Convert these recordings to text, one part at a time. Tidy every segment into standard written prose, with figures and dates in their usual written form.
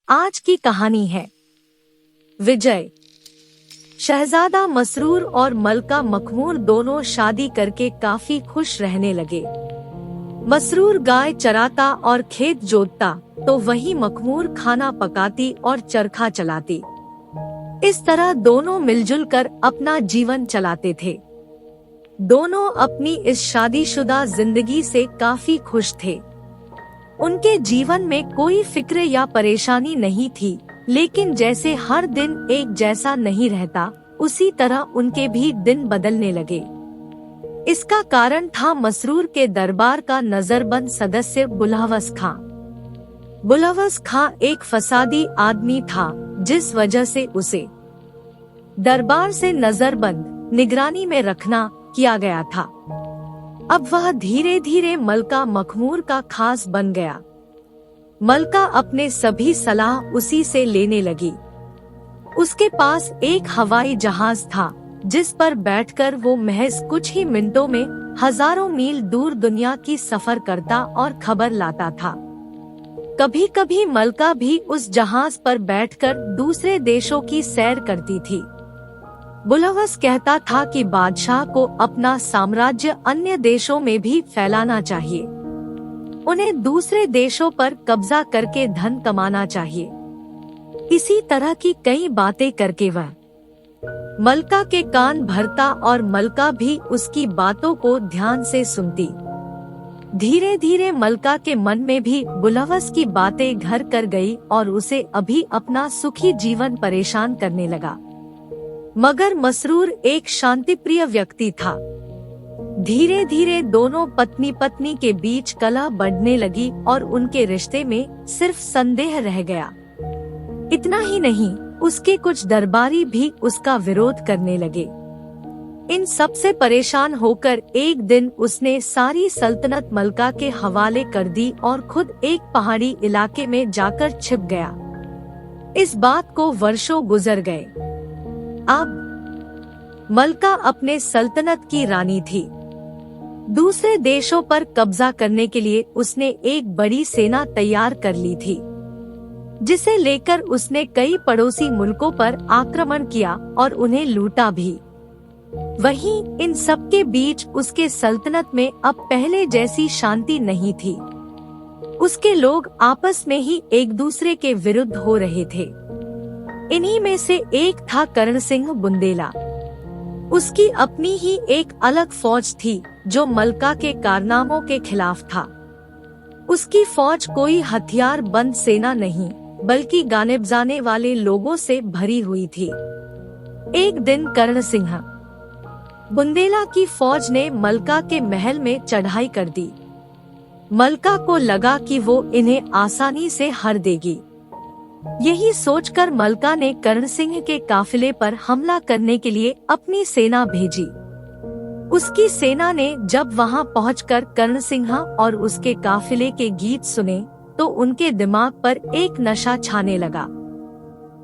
आज की कहानी है विजय। शहजादा मसरूर और मलका मखमूर दोनों शादी करके काफी खुश रहने लगे। मसरूर गाय चराता और खेत जोतता तो वहीं मखमूर खाना पकाती और चरखा चलाती। इस तरह दोनों मिलजुल कर अपना जीवन चलाते थे। दोनों अपनी इस शादीशुदा जिंदगी से काफी खुश थे। उनके जीवन में कोई फिक्र या परेशानी नहीं थी, लेकिन जैसे हर दिन एक जैसा नहीं रहता, उसी तरह उनके भी दिन बदलने लगे। इसका कारण था मसरूर के दरबार का नजरबंद सदस्य बुलहवस खां। बुलहवस खां एक फसादी आदमी था, जिस वजह से उसे दरबार से नजरबंद निगरानी में रखना किया गया था। अब वह धीरे धीरे मलका मखमूर का खास बन गया। मलका अपने सभी सलाह उसी से लेने लगी। उसके पास एक हवाई जहाज था, जिस पर बैठकर वो महज कुछ ही मिनटों में हजारों मील दूर दुनिया की सफर करता और खबर लाता था। कभी कभी मलका भी उस जहाज पर बैठकर दूसरे देशों की सैर करती थी। बुलहवस कहता था कि बादशाह को अपना साम्राज्य अन्य देशों में भी फैलाना चाहिए। उन्हें दूसरे देशों पर कब्जा करके धन कमाना चाहिए। इसी तरह की कई बातें करके वह मलका के कान भरता और मलका भी उसकी बातों को ध्यान से सुनती। धीरे धीरे मलका के मन में भी बुलहवस की बातें घर कर गई और उसे अभी अपना सुखी जीवन परेशान करने लगा। मगर मसरूर एक शांतिप्रिय व्यक्ति था। धीरे धीरे दोनों पत्नी पत्नी के बीच कलह बढ़ने लगी और उनके रिश्ते में सिर्फ संदेह रह गया। इतना ही नहीं, उसके कुछ दरबारी भी उसका विरोध करने लगे। इन सब से परेशान होकर एक दिन उसने सारी सल्तनत मलका के हवाले कर दी और खुद एक पहाड़ी इलाके में जाकर छिप गया। इस बात को वर्षों गुजर गए। अब मलका अपने सल्तनत की रानी थी। दूसरे देशों पर कब्जा करने के लिए उसने एक बड़ी सेना तैयार कर ली थी, जिसे लेकर उसने कई पड़ोसी मुल्कों पर आक्रमण किया और उन्हें लूटा भी। वहीं इन सब के बीच उसके सल्तनत में अब पहले जैसी शांति नहीं थी। उसके लोग आपस में ही एक दूसरे के विरुद्ध हो रहे थे। इन्हीं में से एक था करण सिंह बुंदेला। उसकी अपनी ही एक अलग फौज थी, जो मलका के कारनामों के खिलाफ था। उसकी फौज कोई हथियार बंद सेना नहीं, बल्कि गाने बजाने वाले लोगों से भरी हुई थी। एक दिन करण सिंह बुंदेला की फौज ने मलका के महल में चढ़ाई कर दी। मलका को लगा कि वो इन्हें आसानी से हर देगी। यही सोचकर मलका ने करण सिंह के काफिले पर हमला करने के लिए अपनी सेना भेजी। उसकी सेना ने जब वहां पहुंचकर करण सिंह और उसके काफिले के गीत सुने, तो उनके दिमाग पर एक नशा छाने लगा।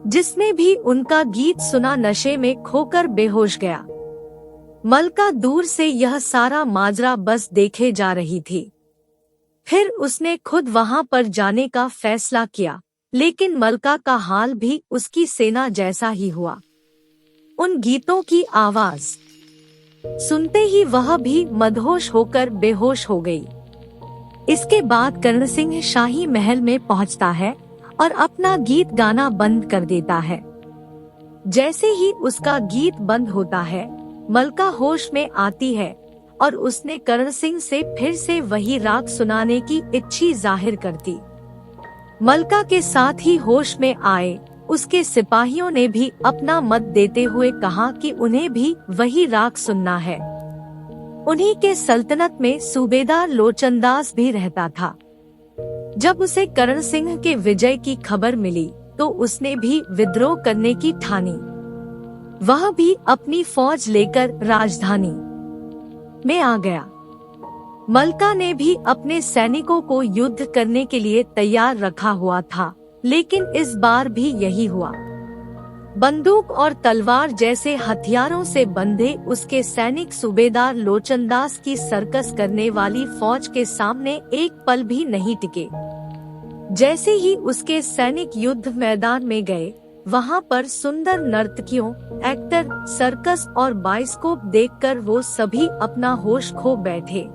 जिसने भी उनका गीत सुना नशे में खोकर बेहोश गया। मलका दूर से यह सारा माजरा बस देखे जा रही थी। फिर उसने खुद वहां पर जाने का फैसला किया, लेकिन मलका का हाल भी उसकी सेना जैसा ही हुआ। उन गीतों की आवाज सुनते ही वह भी मदहोश होकर बेहोश हो गई। इसके बाद करण सिंह शाही महल में पहुंचता है और अपना गीत गाना बंद कर देता है। जैसे ही उसका गीत बंद होता है, मलका होश में आती है और उसने करण सिंह से फिर से वही राग सुनाने की इच्छा जाहिर करती। मलका के साथ ही होश में आए उसके सिपाहियों ने भी अपना मत देते हुए कहा कि उन्हें भी वही राग सुनना है। उन्हीं के सल्तनत में सूबेदार लोचनदास भी रहता था। जब उसे करण सिंह के विजय की खबर मिली, तो उसने भी विद्रोह करने की ठानी। वह भी अपनी फौज लेकर राजधानी में आ गया। मलका ने भी अपने सैनिकों को युद्ध करने के लिए तैयार रखा हुआ था, लेकिन इस बार भी यही हुआ। बंदूक और तलवार जैसे हथियारों से बंधे उसके सैनिक सूबेदार लोचनदास की सर्कस करने वाली फौज के सामने एक पल भी नहीं टिके। जैसे ही उसके सैनिक युद्ध मैदान में गए, वहाँ पर सुंदर नर्तकियों, एक्टर, सर्कस और बाइस्कोप देखकर वो सभी अपना होश खो बैठे।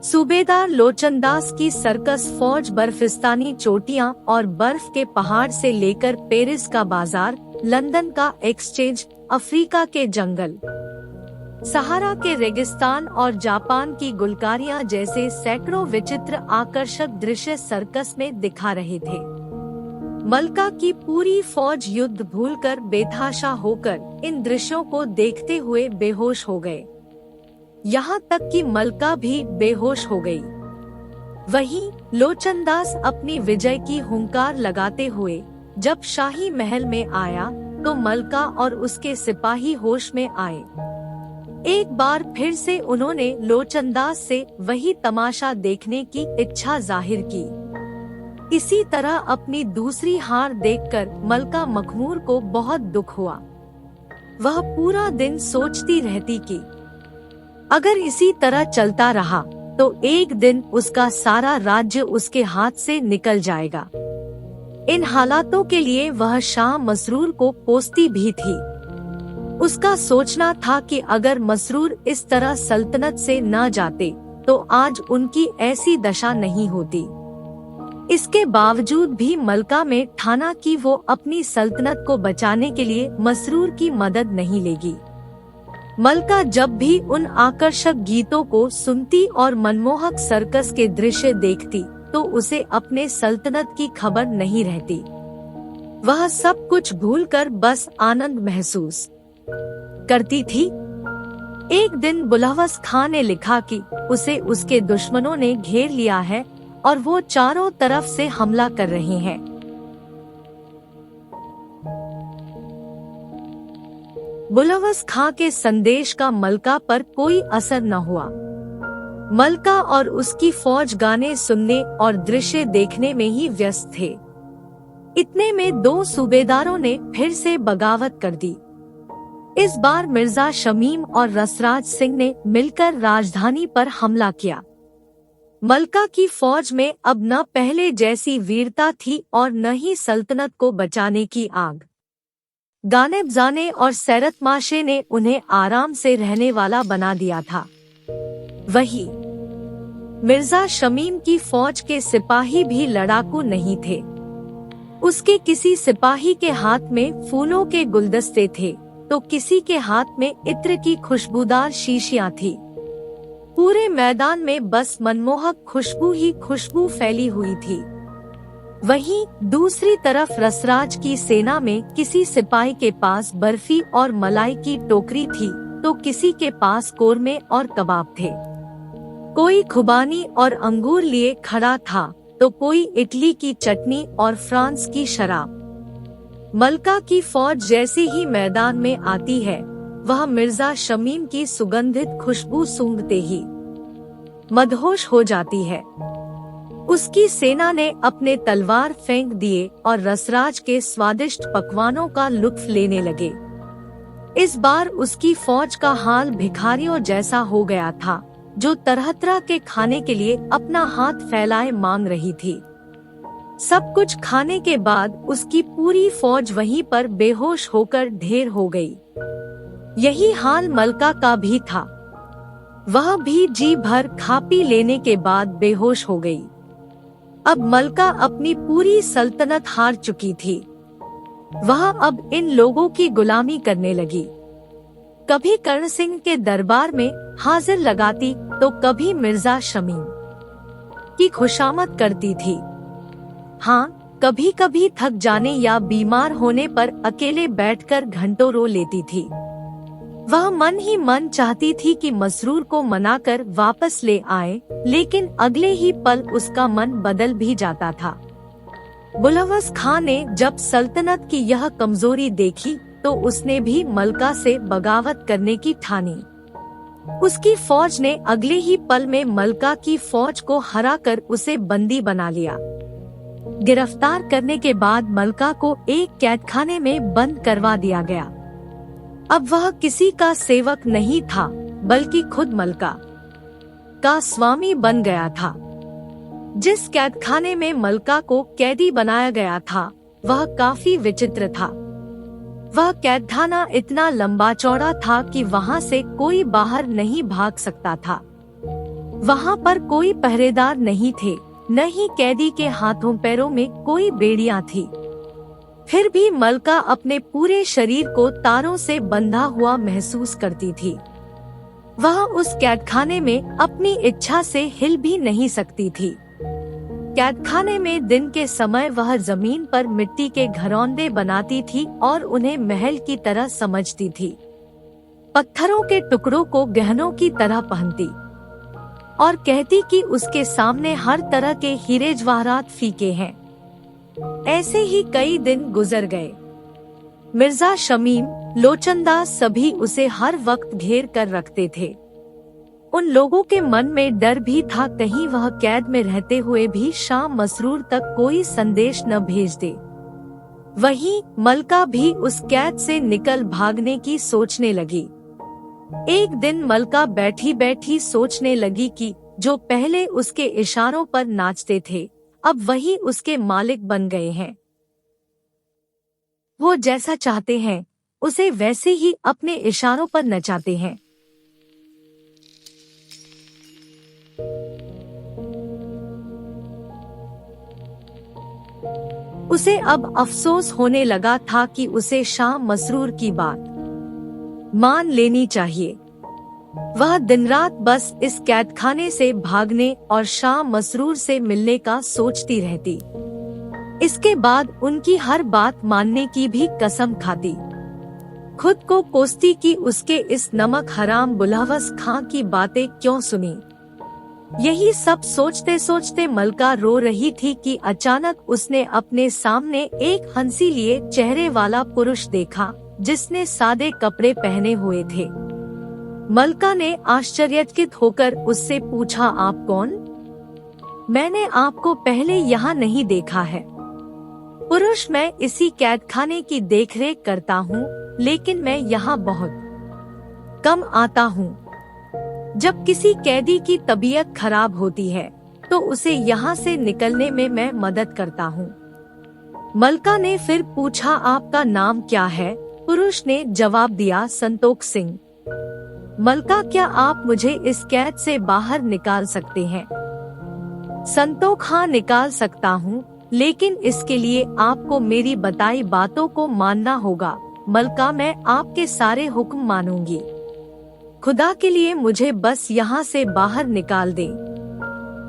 सूबेदार लोचनदास की सर्कस फौज बर्फिस्तानी चोटियां और बर्फ के पहाड़ से लेकर पेरिस का बाजार, लंदन का एक्सचेंज, अफ्रीका के जंगल, सहारा के रेगिस्तान और जापान की गुलकारियां जैसे सैकड़ों विचित्र आकर्षक दृश्य सर्कस में दिखा रहे थे। मलका की पूरी फौज युद्ध भूलकर बेतहाशा होकर इन दृश्यों को देखते हुए बेहोश हो गए। यहाँ तक कि मलका भी बेहोश हो गई। वहीं लोचनदास अपनी विजय की हुंकार लगाते हुए जब शाही महल में आया तो मलका और उसके सिपाही होश में आए। एक बार फिर से उन्होंने लोचनदास से वही तमाशा देखने की इच्छा जाहिर की। इसी तरह अपनी दूसरी हार देखकर मलका मखमूर को बहुत दुख हुआ। वह पूरा दिन सोचती रहती कि अगर इसी तरह चलता रहा तो एक दिन उसका सारा राज्य उसके हाथ से निकल जाएगा। इन हालातों के लिए वह शाह मसरूर को कोसती भी थी। उसका सोचना था कि अगर मसरूर इस तरह सल्तनत से न जाते तो आज उनकी ऐसी दशा नहीं होती। इसके बावजूद भी मलका में ठाना कि वो अपनी सल्तनत को बचाने के लिए मसरूर की मदद नहीं लेगी। मलका जब भी उन आकर्षक गीतों को सुनती और मनमोहक सर्कस के दृश्य देखती तो उसे अपने सल्तनत की खबर नहीं रहती। वह सब कुछ भूलकर बस आनंद महसूस करती थी। एक दिन बुलहवस खां ने लिखा कि उसे उसके दुश्मनों ने घेर लिया है और वो चारों तरफ से हमला कर रहे हैं। बुलहवस खां के संदेश का मलका पर कोई असर न हुआ। मलका और उसकी फौज गाने सुनने और दृश्य देखने में ही व्यस्त थे। इतने में दो सूबेदारों ने फिर से बगावत कर दी। इस बार मिर्जा शमीम और रसराज सिंह ने मिलकर राजधानी पर हमला किया। मलका की फौज में अब न पहले जैसी वीरता थी और न ही सल्तनत को बचाने की आग। गाने बजाने और सैरत माशे ने उन्हें आराम से रहने वाला बना दिया था। वही मिर्जा शमीम की फौज के सिपाही भी लड़ाकू नहीं थे। उसके किसी सिपाही के हाथ में फूलों के गुलदस्ते थे तो किसी के हाथ में इत्र की खुशबूदार शीशियां थी। पूरे मैदान में बस मनमोहक खुशबू ही खुशबू फैली हुई थी। वहीं दूसरी तरफ रसराज की सेना में किसी सिपाही के पास बर्फी और मलाई की टोकरी थी तो किसी के पास कोरमे और कबाब थे। कोई खुबानी और अंगूर लिए खड़ा था तो कोई इटली की चटनी और फ्रांस की शराब। मलका की फौज जैसे ही मैदान में आती है वह मिर्जा शमीम की सुगंधित खुशबू सूंघते ही मदहोश हो जाती है। उसकी सेना ने अपने तलवार फेंक दिए और रसराज के स्वादिष्ट पकवानों का लुत्फ लेने लगे। इस बार उसकी फौज का हाल भिखारियों जैसा हो गया था जो तरह तरह के खाने के लिए अपना हाथ फैलाए मांग रही थी। सब कुछ खाने के बाद उसकी पूरी फौज वहीं पर बेहोश होकर ढेर हो गई। यही हाल मलका का भी था। वह भी जी भर खा पी लेने के बाद बेहोश हो गई। अब मलका अपनी पूरी सल्तनत हार चुकी थी। वह अब इन लोगों की गुलामी करने लगी। कभी कर्ण सिंह के दरबार में हाजिर लगाती तो कभी मिर्जा शमीम की खुशामद करती थी। हाँ, कभी कभी थक जाने या बीमार होने पर अकेले बैठकर घंटों रो लेती थी। वह मन ही मन चाहती थी कि मसरूर को मनाकर वापस ले आए, लेकिन अगले ही पल उसका मन बदल भी जाता था। बुलहवस खां ने जब सल्तनत की यह कमजोरी देखी तो उसने भी मलका से बगावत करने की ठानी। उसकी फौज ने अगले ही पल में मलका की फौज को हराकर उसे बंदी बना लिया। गिरफ्तार करने के बाद मलका को एक कैदखाने में बंद करवा दिया गया। अब वह किसी का सेवक नहीं था, बल्कि खुद मलका का स्वामी बन गया था। जिस कैदखाने में मलका को कैदी बनाया गया था वह काफी विचित्र था। वह कैदखाना इतना लंबा चौड़ा था कि वहां से कोई बाहर नहीं भाग सकता था। वहां पर कोई पहरेदार नहीं थे, न ही कैदी के हाथों पैरों में कोई बेड़ियां थी। फिर भी मलका अपने पूरे शरीर को तारों से बंधा हुआ महसूस करती थी। वह उस कैदखाने में अपनी इच्छा से हिल भी नहीं सकती थी। कैदखाने में दिन के समय वह जमीन पर मिट्टी के घरौंदे बनाती थी और उन्हें महल की तरह समझती थी। पत्थरों के टुकड़ों को गहनों की तरह पहनती और कहती कि उसके सामने हर तरह के हीरे जवाहरात फीके हैं। ऐसे ही कई दिन गुजर गए। मिर्जा शमीम, लोचनदास सभी उसे हर वक्त घेर कर रखते थे। उन लोगों के मन में डर भी था कहीं वह कैद में रहते हुए भी शाह मसरूर तक कोई संदेश न भेज दे। वहीं मलका भी उस कैद से निकल भागने की सोचने लगी। एक दिन मलका बैठी बैठी सोचने लगी कि जो पहले उसके इशारों पर नाचते थे अब वही उसके मालिक बन गए हैं। वो जैसा चाहते हैं उसे वैसे ही अपने इशारों पर नचाते हैं। उसे अब अफसोस होने लगा था कि उसे शाह मसरूर की बात मान लेनी चाहिए। वह दिन रात बस इस कैदखाने से भागने और शाह मसरूर से मिलने का सोचती रहती। इसके बाद उनकी हर बात मानने की भी कसम खाती। खुद को कोसती कि उसके इस नमक हराम बुलहवस खां की बातें क्यों सुनी। यही सब सोचते सोचते मलका रो रही थी कि अचानक उसने अपने सामने एक हंसी लिए चेहरे वाला पुरुष देखा जिसने सादे कपड़े पहने हुए थे। मलका ने आश्चर्यचकित होकर उससे पूछा, आप कौन? मैंने आपको पहले यहाँ नहीं देखा है। पुरुष, मैं इसी कैदखाने की देखरेख करता हूँ, लेकिन मैं यहाँ बहुत कम आता हूँ। जब किसी कैदी की तबीयत खराब होती है तो उसे यहाँ से निकलने में मैं मदद करता हूँ। मलका ने फिर पूछा, आपका नाम क्या है? पुरुष ने जवाब दिया, संतोख सिंह। मलका, क्या आप मुझे इस कैद से बाहर निकाल सकते हैं? संतोख, हाँ निकाल सकता हूँ, लेकिन इसके लिए आपको मेरी बताई बातों को मानना होगा। मलका, मैं आपके सारे हुक्म मानूंगी। खुदा के लिए मुझे बस यहाँ से बाहर निकाल दें।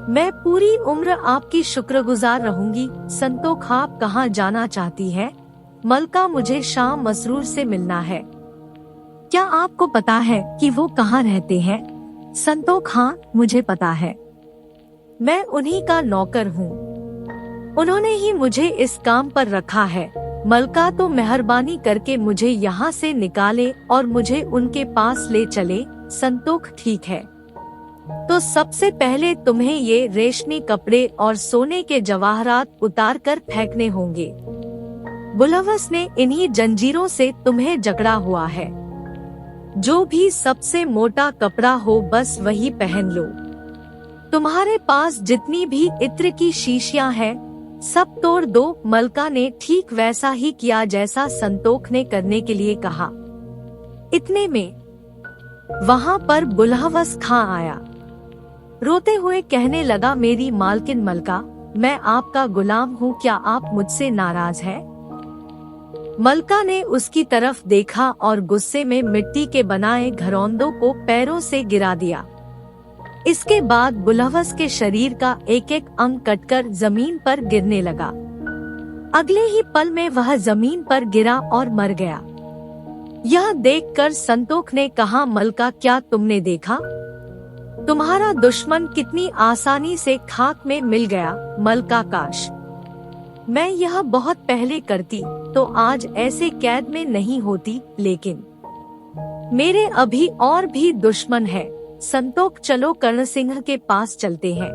मैं पूरी उम्र आपकी शुक्रगुजार रहूंगी। संतोख, आप कहाँ जाना चाहती है? मलका, मुझे शाह मसरूर से मिलना है। क्या आपको पता है कि वो कहाँ रहते हैं? संतोख, हाँ मुझे पता है। मैं उन्हीं का नौकर हूँ। उन्होंने ही मुझे इस काम पर रखा है। मलका, तो मेहरबानी करके मुझे यहाँ से निकाले और मुझे उनके पास ले चले। संतोख, ठीक है। तो सबसे पहले तुम्हें ये रेशमी कपड़े और सोने के जवाहरात उतार कर फेंकने होंगे। बुलहवस ने इन्हीं जंजीरों से तुम्हें जकड़ा हुआ है। जो भी सबसे मोटा कपड़ा हो बस वही पहन लो। तुम्हारे पास जितनी भी इत्र की शीशियां हैं सब तोड़ दो। मलका ने ठीक वैसा ही किया जैसा संतोख ने करने के लिए कहा। इतने में वहाँ पर बुलहवस खां आया। रोते हुए कहने लगा, मेरी मालकिन मलका, मैं आपका गुलाम हूँ, क्या आप मुझसे नाराज हैं? मलका ने उसकी तरफ देखा और गुस्से में मिट्टी के बनाए घरौंदों को पैरों से गिरा दिया। इसके बाद बुलहवस के शरीर का एक एक अंग कटकर जमीन पर गिरने लगा। अगले ही पल में वह जमीन पर गिरा और मर गया। यह देखकर संतोख ने कहा, मलका, क्या तुमने देखा? तुम्हारा दुश्मन कितनी आसानी से खाक में मिल गया। मलका, काश मैं यह बहुत पहले करती तो आज ऐसे कैद में नहीं होती, लेकिन मेरे अभी और भी दुश्मन है। संतोख, चलो कर्ण सिंह के पास चलते हैं।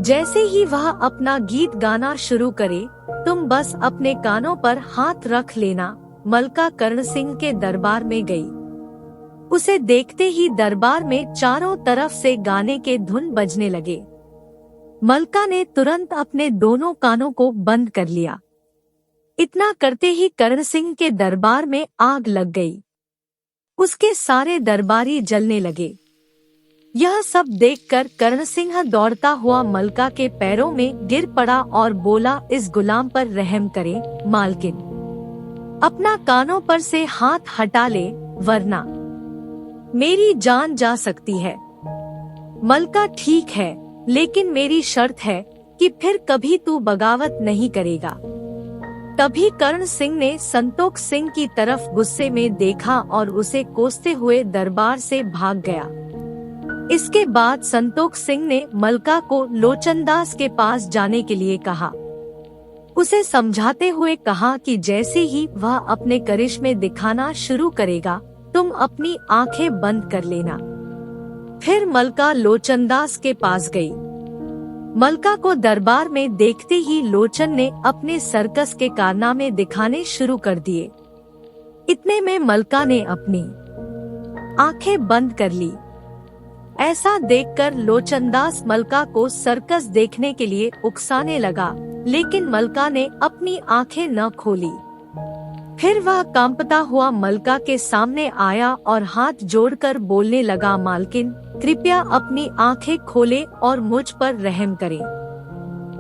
जैसे ही वह अपना गीत गाना शुरू करे तुम बस अपने कानों पर हाथ रख लेना। मलका कर्ण सिंह के दरबार में गई। उसे देखते ही दरबार में चारों तरफ से गाने के धुन बजने लगे। मलका ने तुरंत अपने दोनों कानों को बंद कर लिया। इतना करते ही कर्ण सिंह के दरबार में आग लग गई। उसके सारे दरबारी जलने लगे। यह सब देखकर कर्ण सिंह दौड़ता हुआ मलका के पैरों में गिर पड़ा और बोला, इस गुलाम पर रहम करें मालकिन, अपना कानों पर से हाथ हटा ले वरना मेरी जान जा सकती है। मलका, ठीक है, लेकिन मेरी शर्त है कि फिर कभी तू बगावत नहीं करेगा। तभी कर्ण सिंह ने संतोख सिंह की तरफ गुस्से में देखा और उसे कोसते हुए दरबार से भाग गया। इसके बाद संतोख सिंह ने मलका को लोचनदास के पास जाने के लिए कहा। उसे समझाते हुए कहा कि जैसे ही वह अपने करिश्मे दिखाना शुरू करेगा, तुम अपनी आंखें बंद कर लेना। फिर मलका लोचनदास के पास गई। मलका को दरबार में देखते ही लोचन ने अपने सर्कस के कारनामे दिखाने शुरू कर दिए। इतने में मलका ने अपनी आंखें बंद कर ली। ऐसा देखकर लोचनदास मलका को सर्कस देखने के लिए उकसाने लगा, लेकिन मलका ने अपनी आंखें न खोली। फिर वह कांपता हुआ मलका के सामने आया और हाथ जोड़कर बोलने लगा, मालकिन, कृपया अपनी आंखें खोले और मुझ पर रहम करें।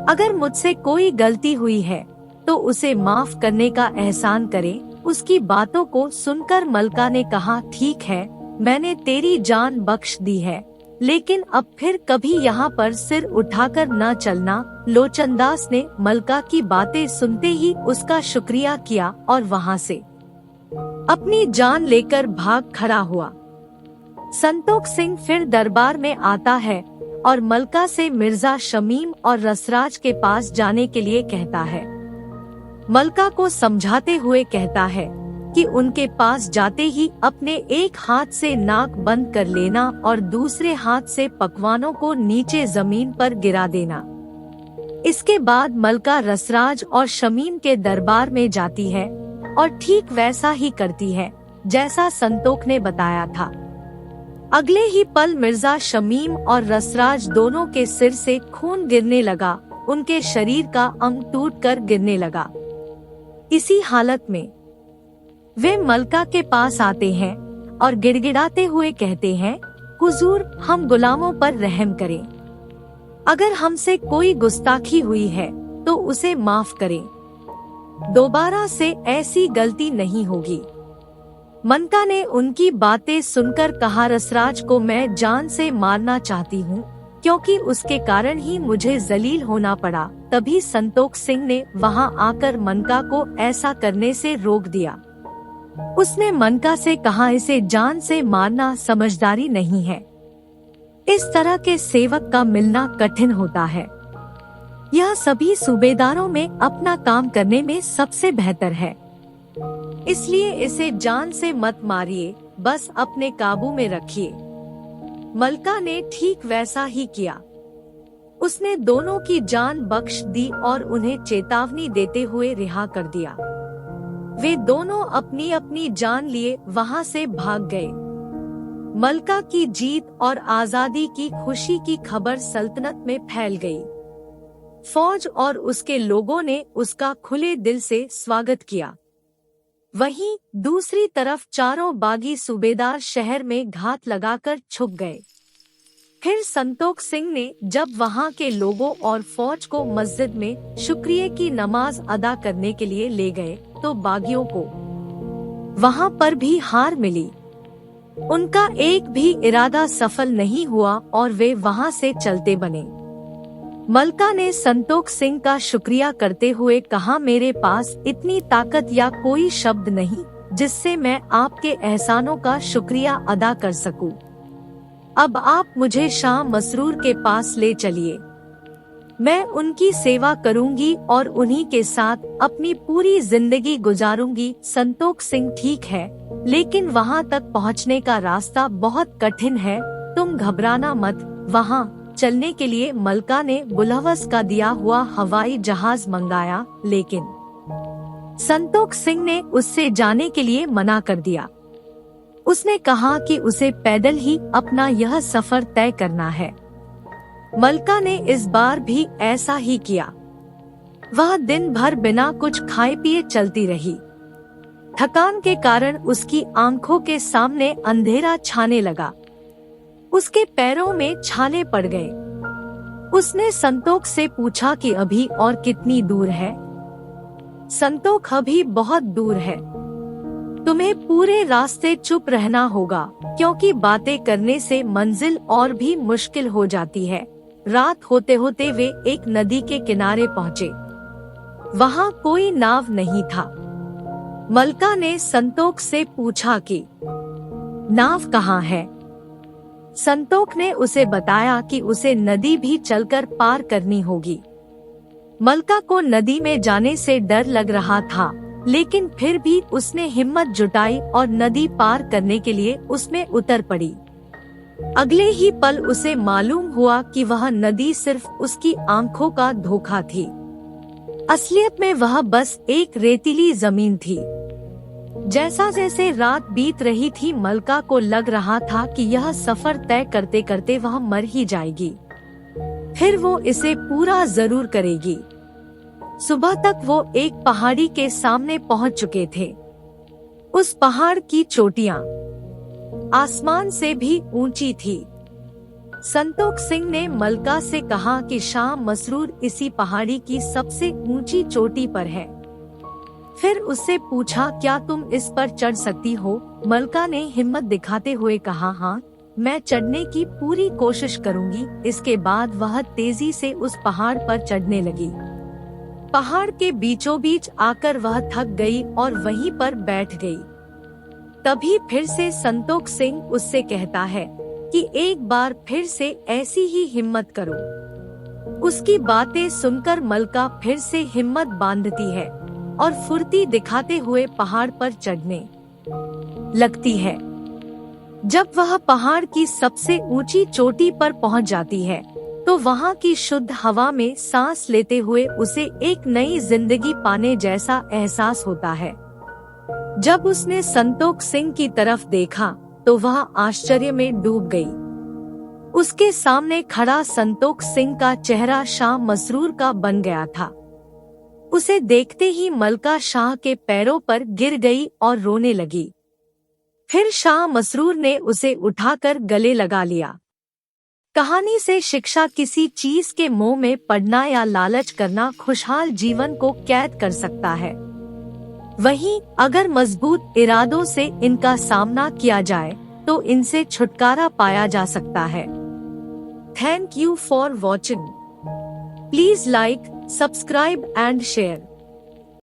अगर मुझसे कोई गलती हुई है तो उसे माफ करने का एहसान करें। उसकी बातों को सुनकर मलका ने कहा, ठीक है, मैंने तेरी जान बख्श दी है, लेकिन अब फिर कभी यहाँ पर सिर उठाकर न चलना। लोचनदास ने मलका की बातें सुनते ही उसका शुक्रिया किया और वहाँ से अपनी जान लेकर भाग खड़ा हुआ। संतोख सिंह फिर दरबार में आता है और मलका से मिर्जा शमीम और रसराज के पास जाने के लिए कहता है। मलका को समझाते हुए कहता है कि उनके पास जाते ही अपने एक हाथ से नाक बंद कर लेना और दूसरे हाथ से पकवानों को नीचे जमीन पर गिरा देना। इसके बाद मलका रसराज और शमीम के दरबार में जाती है और ठीक वैसा ही करती है जैसा संतोख ने बताया था। अगले ही पल मिर्जा शमीम और रसराज दोनों के सिर से खून गिरने लगा। उनके शरीर का अंग टूटकर गिरने लगा। इसी हालत में वे मलका के पास आते हैं और गिड़गिड़ाते हुए कहते हैं, हुजूर, हम गुलामों पर रहम करें। अगर हमसे कोई गुस्ताखी हुई है तो उसे माफ करें। दोबारा से ऐसी गलती नहीं होगी। मलका ने उनकी बातें सुनकर कहा, रसराज को मैं जान से मारना चाहती हूँ, क्योंकि उसके कारण ही मुझे जलील होना पड़ा। तभी संतोख सिंह ने वहाँ आकर मलका को ऐसा करने से रोक दिया। उसने मलका से कहा, इसे जान से मारना समझदारी नहीं है। इस तरह के सेवक का मिलना कठिन होता है। यह सभी सूबेदारों में अपना काम करने में सबसे बेहतर है, इसलिए इसे जान से मत मारिए, बस अपने काबू में रखिए। मलका ने ठीक वैसा ही किया। उसने दोनों की जान बख्श दी और उन्हें चेतावनी देते हुए रिहा कर दिया। वे दोनों अपनी अपनी जान लिए वहां से भाग गए। मलका की जीत और आजादी की खुशी की खबर सल्तनत में फैल गई। फौज और उसके लोगों ने उसका खुले दिल से स्वागत किया। वहीं दूसरी तरफ चारों बागी सूबेदार शहर में घात लगाकर छुप गए। फिर संतोख सिंह ने जब वहां के लोगों और फौज को मस्जिद में शुक्रिया की नमाज अदा करने के लिए ले गए तो बागियों को वहां पर भी हार मिली। उनका एक भी इरादा सफल नहीं हुआ और वे वहां से चलते बने। मलका ने संतोख सिंह का शुक्रिया करते हुए कहा, मेरे पास इतनी ताकत या कोई शब्द नहीं जिससे मैं आपके एहसानों का शुक्रिया अदा कर सकूं। अब आप मुझे शाह मसरूर के पास ले चलिए। मैं उनकी सेवा करूंगी और उन्हीं के साथ अपनी पूरी जिंदगी गुजारूंगी। संतोख सिंह, ठीक है, लेकिन वहां तक पहुंचने का रास्ता बहुत कठिन है, तुम घबराना मत। वहां चलने के लिए मलका ने बुलहवस का दिया हुआ हवाई जहाज मंगाया, लेकिन संतोख सिंह ने उससे जाने के लिए मना कर दिया। उसने कहा कि उसे पैदल ही अपना यह सफर तय करना है। मलका ने इस बार भी ऐसा ही किया। वह दिन भर बिना कुछ खाए पिए चलती रही। थकान के कारण उसकी आंखों के सामने अंधेरा छाने लगा। उसके पैरों में छाले पड़ गए। उसने संतोष से पूछा कि अभी और कितनी दूर है। संतोष अभी बहुत दूर है। तुम्हें पूरे रास्ते चुप रहना होगा, क्योंकि बातें करने से मंजिल और भी मुश्किल हो जाती है। रात होते होते वे एक नदी के किनारे पहुँचे। वहाँ कोई नाव नहीं था। मलका ने संतोष से पूछा कि नाव कहाँ है। संतोष ने उसे बताया कि उसे नदी भी चलकर पार करनी होगी। मलका को नदी में जाने से डर लग रहा था, लेकिन फिर भी उसने हिम्मत जुटाई और नदी पार करने के लिए उसमें उतर पड़ी। अगले ही पल उसे मालूम हुआ कि वह नदी सिर्फ उसकी आंखों का धोखा थी। असलियत में वह बस एक रेतीली जमीन थी। जैसा जैसे रात बीत रही थी, मलका को लग रहा था कि यह सफर तय करते करते वह मर ही जाएगी। फिर वो इसे पूरा जरूर करेगी। सुबह तक वो एक पहाड़ी के सामने पहुंच चुके थे। उस पहाड़ की चोटियां आसमान से भी ऊंची थी। संतोष सिंह ने मलका से कहा कि शाह मसरूर इसी पहाड़ी की सबसे ऊंची चोटी पर है। फिर उससे पूछा, क्या तुम इस पर चढ़ सकती हो? मलका ने हिम्मत दिखाते हुए कहा, हाँ, मैं चढ़ने की पूरी कोशिश करूंगी। इसके बाद वह तेजी से उस पहाड़ पर चढ़ने लगी। पहाड़ के बीचों बीच आकर वह थक गई और वहीं पर बैठ गई। तभी फिर से संतोष सिंह उससे कहता है कि एक बार फिर से ऐसी ही हिम्मत करो। उसकी बातें सुनकर मलका फिर से हिम्मत बांधती है और फुर्ती दिखाते हुए पहाड़ पर चढ़ने लगती है। जब वह पहाड़ की सबसे ऊंची चोटी पर पहुंच जाती है, तो वहां की शुद्ध हवा में सांस लेते हुए उसे एक नई जिंदगी पाने जैसा एहसास होता है। जब उसने संतोष सिंह की तरफ देखा, तो वह आश्चर्य में डूब गई। उसके सामने खड़ा संतोष सिंह का चेहरा शाह मसरूर का बन गया था। उसे देखते ही मलका शाह के पैरों पर गिर गई और रोने लगी। फिर शाह मसरूर ने उसे उठाकर गले लगा लिया। कहानी से शिक्षा: किसी चीज के मोह में पड़ना या लालच करना खुशहाल जीवन को कैद कर सकता है। वहीं अगर मजबूत इरादों से इनका सामना किया जाए, तो इनसे छुटकारा पाया जा सकता है। Thank you for watching. Please like, subscribe and share.